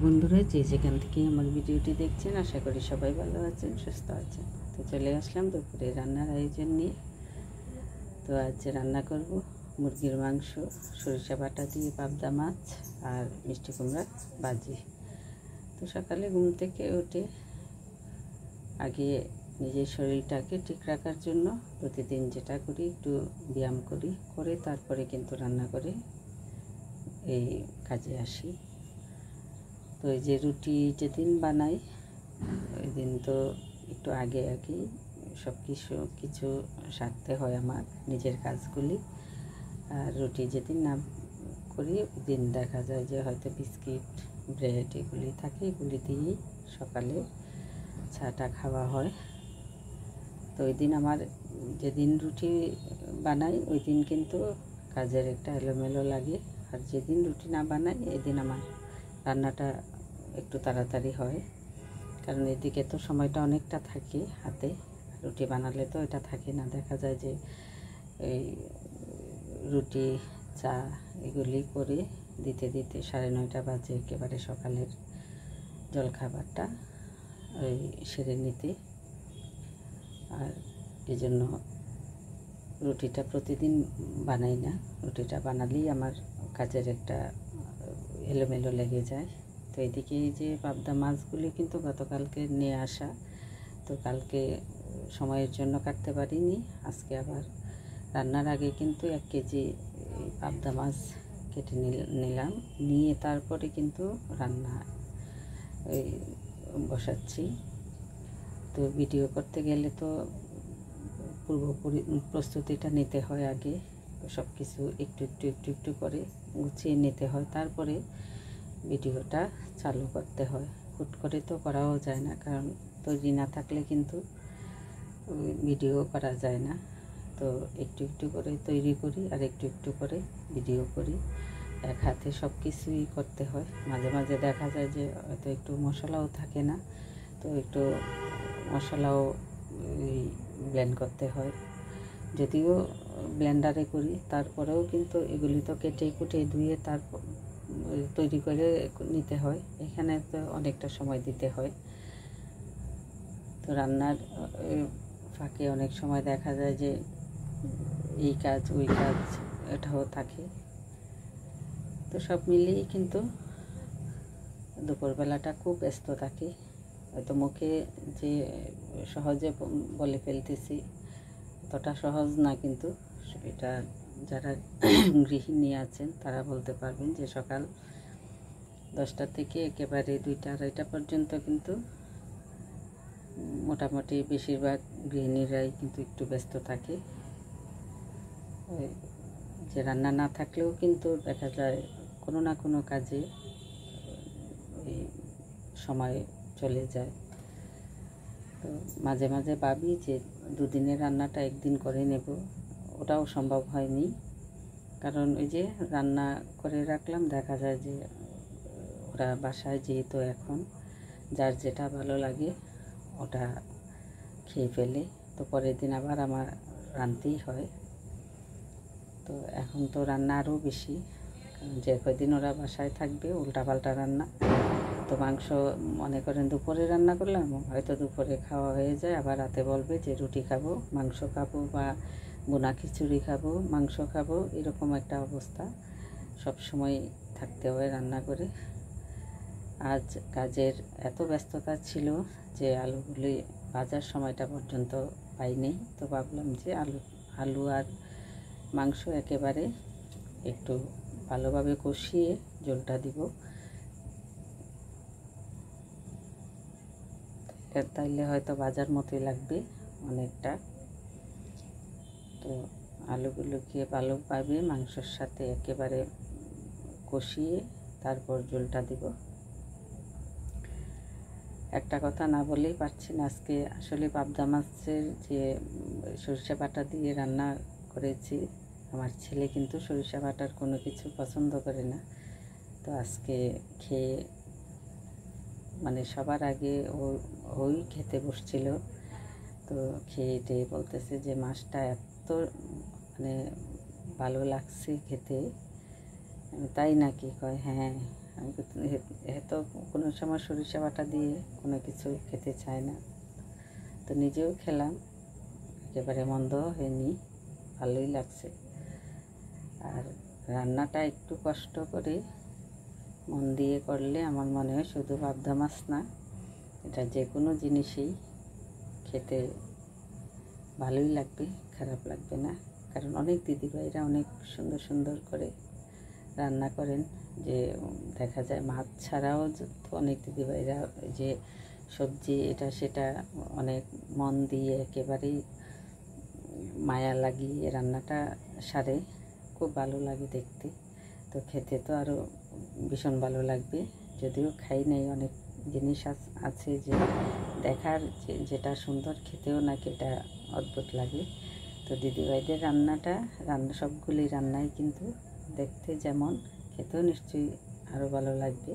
বন্ধুরা যে যেখান থেকে আমার ভিডিওটি দেখছেন আশা করি সবাই ভালো আছেন, সুস্থ আছেন। তো চলে আসলাম দুপুরে রান্নার আয়োজন নিয়ে। তো আজ রান্না করব মুরগির মাংস, সরিষা বাটা দিয়ে পাবদা মাছ আর মিষ্টি কুমড়া ভাজি। তো সকালে ঘুম থেকে উঠে আগে নিজের শরীরটাকে ঠিক রাখার জন্য প্রতিদিন যেটা করি একটু ব্যায়াম করি, করে তারপরে কিন্তু রান্না করে এই কাজে আসি। তো এই যে রুটি যেদিন বানাই ওই দিন তো একটু আগে সব কিছু সারতে হয় আমার নিজের কাজগুলি। আর রুটি যেদিন না করি ওই দিন দেখা যায় যে হয়তো বিস্কিট, ব্রেড এগুলি থাকে, এগুলি দিয়েই সকালে চাটা খাওয়া হয়। তো ওই দিন আমার যেদিন রুটি বানাই ওই দিন কিন্তু কাজের একটা এলোমেলো লাগে, আর যেদিন রুটি না বানাই এদিন আমার রান্নাটা একটু তাড়াতাড়ি হয়, কারণ এদিকে তো সময়টা অনেকটা থাকে হাতে। রুটি বানালে তো এটা থাকে না, দেখা যায় যে এই রুটি চা এগুলি করে দিতে দিতে 9:30 বাজে একেবারে সকালের জলখাবারটা ওই সেরে নিতে। আর এই জন্য রুটিটা প্রতিদিন বানাই না, রুটিটা বানালেই আমার কাজের একটা এলোমেলো লেগে যায়। তো এদিকে এই যে পাবদা মাছগুলি কিন্তু গতকালকে নিয়ে আসা, তো কালকে সময়ের জন্য কাটতে পারিনি। আজকে আবার রান্নার আগে কিন্তু 1 কেজি পাবদা মাছ কেটে নিলাম, নিয়ে তারপরে কিন্তু রান্না বসাচ্ছি। তো ভিডিও করতে গেলে তো পূর্ব প্রস্তুতিটা নিতে হয় আগে, সব কিছু একটু একটু একটু একটু করে গুছিয়ে নিতে হয়, তারপরে ভিডিওটা চালু করতে হয়। হুট করে তো করাও যায় না, কারণ তৈরি না থাকলে কিন্তু ভিডিও করা যায় না। তো একটু একটু করে তৈরি করি আর একটু একটু করে ভিডিও করি, এক হাতে সব কিছুই করতে হয়। মাঝে মাঝে দেখা যায় যে হয়তো একটু মশলাও থাকে না, তো একটু মশলাও ব্লেন্ড করতে হয়। যদিও ব্লেন্ডারে করি তারপরেও কিন্তু এগুলি তো কেটে কুটে ধুয়ে তারপর তৈরি করে নিতে হয়, এখানে তো অনেকটা সময় দিতে হয়। তো রান্নার ফাঁকে অনেক সময় দেখা যায় যে এই কাজ ওই কাজ এটাও থাকে। তো সব মিলিয়েই কিন্তু দুপুরবেলাটা খুব ব্যস্ত থাকি। হয়তো মুখে যে সহজে বলে ফেলতেছি অতটা সহজ না, কিন্তু এটা যারা গৃহিণী আছেন তারা বলতে পারবেন যে সকাল 10টা থেকে একেবারে 2টা-2:30 পর্যন্ত কিন্তু মোটামুটি বেশিরভাগ গৃহিণীরাই কিন্তু একটু ব্যস্ত থাকে। যে রান্না না থাকলেও কিন্তু দেখা যায় কোনো না কোনো কাজে এই সময় চলে যায়। তো মাঝে মাঝে ভাবি যে দুদিনের রান্নাটা একদিন করে নেব, ওটাও সম্ভব হয়নি, কারণ ওই যে রান্না করে রাখলাম, দেখা যায় যে ওরা বাসায় যেহেতু এখন যার যেটা ভালো লাগে ওটা খেয়ে ফেলে, তো পরের দিন আবার আমার রাঁধতেই হয়। তো এখন তো রান্না আরও বেশি, কারণ যে কয়দিন ওরা বাসায় থাকবে উল্টাপাল্টা রান্না। তো মাংস মনে করেন দুপুরে রান্না করলাম, হয়তো দুপুরে খাওয়া হয়ে যায়, আবার রাতে বলবে যে রুটি খাবো, মাংস খাবো, বা বোনা খিচুড়ি খাবো, মাংস খাবো, এরকম একটা অবস্থা। সব সময় থাকতে হয় রান্না করে। আজ কাজের এত ব্যস্ততা ছিল যে আলুগুলি ভাজার সময়টা পর্যন্ত পাইনি। তো ভাবলাম যে আলু আর মাংস একেবারে একটু ভালোভাবে কষিয়ে ঝোলটা দিব, তাইলে হয়তো ভাজার মতোই লাগবে অনেকটা। তো আলুগুলোকে ভালোভাবে মাংসের সাথে একেবারে কষিয়ে তারপর ঝোলটা দিব। একটা কথা না বলেই পারছি না, আজকে আসলে পাবদা মাছের যে সরিষা বাটা দিয়ে রান্না করেছি, আমার ছেলে কিন্তু সরিষা বাটার কোনো কিছু পছন্দ করে না। তো আজকে খেয়ে মানে সবার আগে ওই খেতে বসছিল, তো খেয়ে বলতেছে যে মাছটা এত মানে ভালো লাগছে খেতে। তাই নাকি? কয় হ্যাঁ, আমি হয়তো কোনো সময় সরিষা বাটা দিয়ে কোনো কিছু খেতে চায় না, তো নিজেও খেলাম, একেবারে মন্দ হয়নি, ভালোই লাগছে। আর রান্নাটা একটু কষ্ট করে মন দিয়ে করলে আমার মনে হয় শুধু পাবদা মাছ না, এটা যে কোনো জিনিসই খেতে ভালোই লাগবে, খারাপ লাগবে না। কারণ অনেক দিদিভাইরা অনেক সুন্দর সুন্দর করে রান্না করেন, যে দেখা যায় মাছ ছাড়াও অনেক দিদিভাইরা যে সবজি এটা সেটা অনেক মন দিয়ে একেবারেই মায়া লাগিয়ে রান্নাটা সারে, খুব ভালো লাগে দেখতে। তো খেতে তো আরও ভীষণ ভালো লাগবে। যদিও খাই নাই, অনেক জিনিস আছে যে দেখার যেটা সুন্দর, খেতেও নাকি এটা অদ্ভুত লাগে। তো দিদিভাইদের সবগুলি রান্নাই কিন্তু দেখতে যেমন, খেতেও নিশ্চয়ই আরও ভালো লাগবে।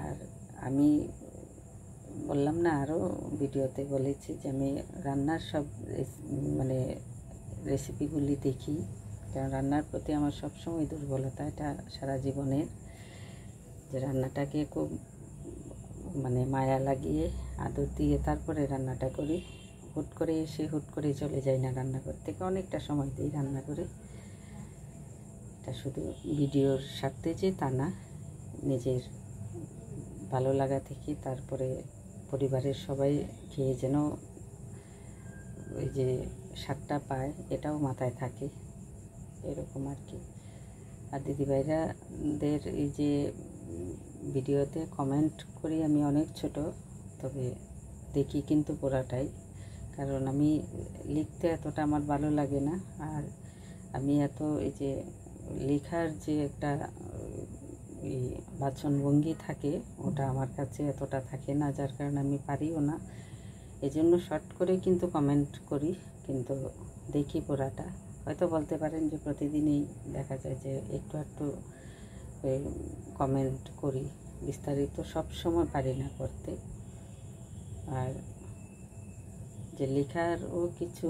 আর আমি বললাম না, আরও ভিডিওতে বলেছি যে আমি রান্নার সব রেসিপিগুলি দেখি, কারণ রান্নার প্রতি আমার সবসময় দুর্বলতা, এটা সারা জীবনের, যে রান্নাটাকে খুব মায়া লাগিয়ে আদর দিয়ে তারপরে রান্নাটা করি। হুট করে এসে হুট করে চলে যাই না রান্না করতে, অনেকটা সময় দিই রান্না করে। এটা শুধু ভিডিওর স্বার্থে যে তা না, নিজের ভালো লাগা থেকে, তারপরে পরিবারের সবাই খেয়ে যেন ওই যে স্বাদটা পায়, এটাও মাথায় থাকে, এরকম আর কি। আর দিদিভাইরাদের এই যে ভিডিওতে কমেন্ট করি আমি অনেক ছোট, তবে দেখি কিন্তু পুরাটাই, কারণ আমি লিখতে এতটা আমার ভালো লাগে না। আর আমি এই যে লেখার যে একটা এই বাচনভঙ্গি থাকে, ওটা আমার কাছে এতটা থাকে না, যার কারণে আমি পারিও না। এজন্য শর্ট করে কিন্তু কমেন্ট করি, কিন্তু দেখি পুরাটা। হয়তো বলতে পারেন যে প্রতিদিনই দেখা যায় যে একটু একটু কমেন্ট করি, বিস্তারিত সব সময় পারি না করতে। আর যে লেখারও কিছু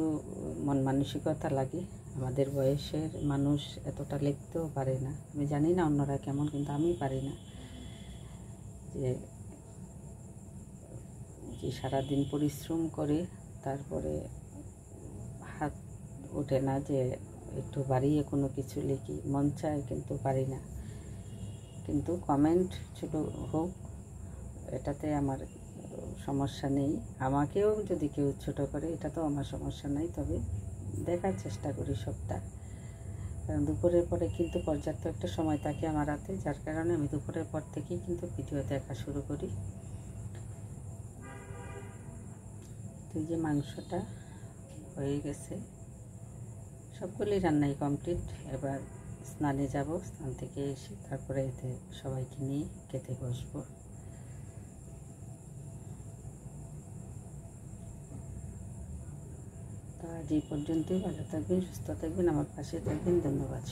মন মানসিকতা লাগে, আমাদের বয়সের মানুষ এতটা লিখতেও পারে না। আমি জানি না অন্যরা কেমন, কিন্তু আমি পারি না। যে সারাদিন পরিশ্রম করে তারপরে হাত ওঠে না যে একটু বাড়িয়ে কোনো কিছু লিখি, মন চায় কিন্তু পারি না। কিন্তু কমেন্ট ছোটো হোক, এটাতে আমার সমস্যা নেই। আমাকেও যদি কেউ ছোটো করে, এটা তো আমার সমস্যা নাই, তবে দেখার চেষ্টা করি সবটা। কারণ দুপুরের পরে কিন্তু পর্যাপ্ত একটা সময় থাকে আমার হাতে, যার কারণে আমি দুপুরের পর থেকেই কিন্তু ভিডিও দেখা শুরু করি। তো যে মাংসটা হয়ে গেছে, সবগুলি রান্নাই কমপ্লিট। এবার স্নানে যাব, স্নান থেকে এসে তারপরে এতে সবাইকে নিয়ে খেতে বসবো। তো আজ এই পর্যন্তই। ভালো থাকবেন, সুস্থ থাকবেন, আমার পাশে থাকবেন। ধন্যবাদ।